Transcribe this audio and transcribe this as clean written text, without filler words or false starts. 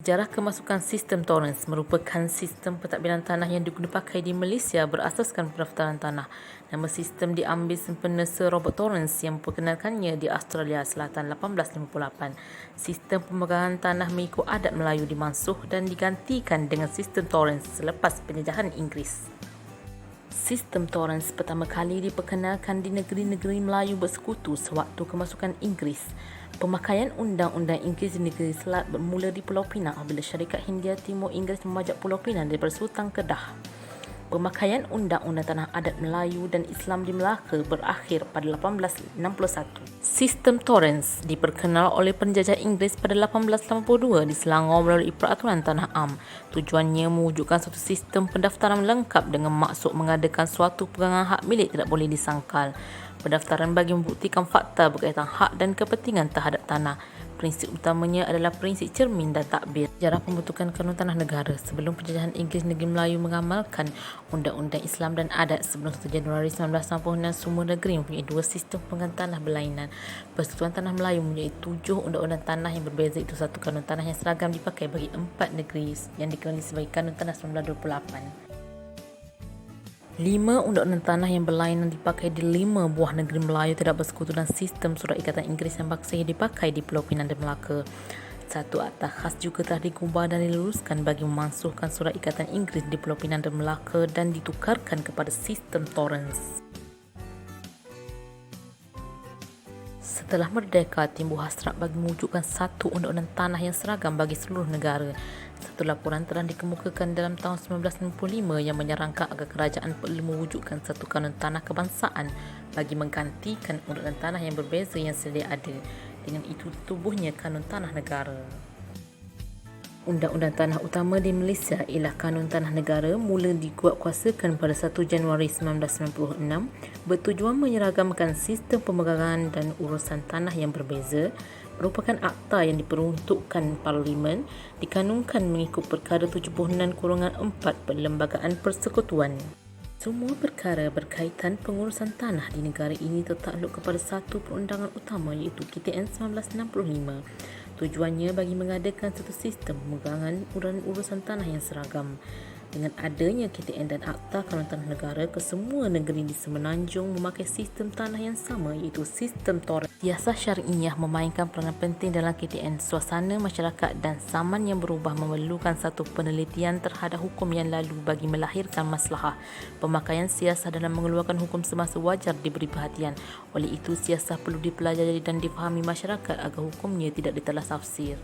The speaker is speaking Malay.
Sejarah kemasukan sistem Torrens merupakan sistem pentadbiran tanah yang dipakai di Malaysia berasaskan pendaftaran tanah. Nama sistem diambil sempena Sir Robert Torrens yang memperkenalkannya di Australia Selatan 1858. Sistem pemegangan tanah mengikut adat Melayu dimansuh dan digantikan dengan sistem Torrens selepas penjajahan Inggeris. Sistem Torrens pertama kali diperkenalkan di negeri-negeri Melayu bersekutu sewaktu kemasukan Inggeris. Pemakaian Undang-Undang Inggeris di Negeri Selat bermula di Pulau Pinang apabila Syarikat Hindia Timur Inggeris memajak Pulau Pinang daripada Sultan Kedah. Pemakaian Undang-Undang Tanah Adat Melayu dan Islam di Melaka berakhir pada 1861. Sistem Torrens diperkenal oleh penjajah Inggeris pada 1882 di Selangor melalui Peraturan Tanah Am. Tujuannya mewujudkan satu sistem pendaftaran lengkap dengan maksud mengadakan suatu pegangan hak milik tidak boleh disangkal. Pendaftaran bagi membuktikan fakta berkaitan hak dan kepentingan terhadap tanah. Prinsip utamanya adalah prinsip cermin dan takbir. Sejarah pembentukan Kanun Tanah Negara. Sebelum penjajahan Inggeris, negeri Melayu mengamalkan Undang-Undang Islam dan Adat. Sebelum 1 Januari 1966, semua negeri mempunyai dua sistem pemegangan tanah berlainan. Persekutuan Tanah Melayu mempunyai 7 undang-undang tanah yang berbeza. Itu satu kanun tanah yang seragam dipakai bagi 4 negeri yang dikenali sebagai Kanun Tanah 1928. 5 undang-undang tanah yang berlainan dipakai di 5 buah negeri Melayu tidak bersekutu dan sistem surat ikatan Inggeris yang baksanya dipakai di Pulau Pinang dan Melaka. Satu akta khas juga telah digubah dan diluluskan bagi memansuhkan surat ikatan Inggeris di Pulau Pinang dan Melaka dan ditukarkan kepada sistem Torrens. Setelah merdeka, timbul hasrat bagi mewujudkan satu undang-undang tanah yang seragam bagi seluruh negara. Satu laporan telah dikemukakan dalam tahun 1965 yang menyarankan agar kerajaan perlu mewujudkan satu kanun tanah kebangsaan bagi menggantikan undang-undang tanah yang berbeza yang sedia ada. Dengan itu tubuhnya Kanun Tanah Negara. Undang-undang tanah utama di Malaysia ialah Kanun Tanah Negara mula dikuatkuasakan pada 1 Januari 1996 bertujuan menyeragamkan sistem pemegangan dan urusan tanah yang berbeza. Merupakan akta yang diperuntukkan Parlimen dikanunkan mengikut Perkara 76/4 Perlembagaan Persekutuan. Semua perkara berkaitan pengurusan tanah di negara ini tertakluk kepada satu perundangan utama iaitu KTN 1965. Tujuannya bagi mengadakan satu sistem pemegangan dan urusan tanah yang seragam. Dengan adanya KTN dan Akta Kanun Tanah Negara, kesemua negeri di Semenanjung memakai sistem tanah yang sama iaitu sistem Torrens. Siasah syariah memainkan peranan penting dalam KTN. Suasana masyarakat dan zaman yang berubah memerlukan satu penelitian terhadap hukum yang lalu bagi melahirkan maslahah. Pemakaian siasah dalam mengeluarkan hukum semasa wajar diberi perhatian. Oleh itu, siasah perlu dipelajari dan difahami masyarakat agar hukumnya tidak ditelah tafsir.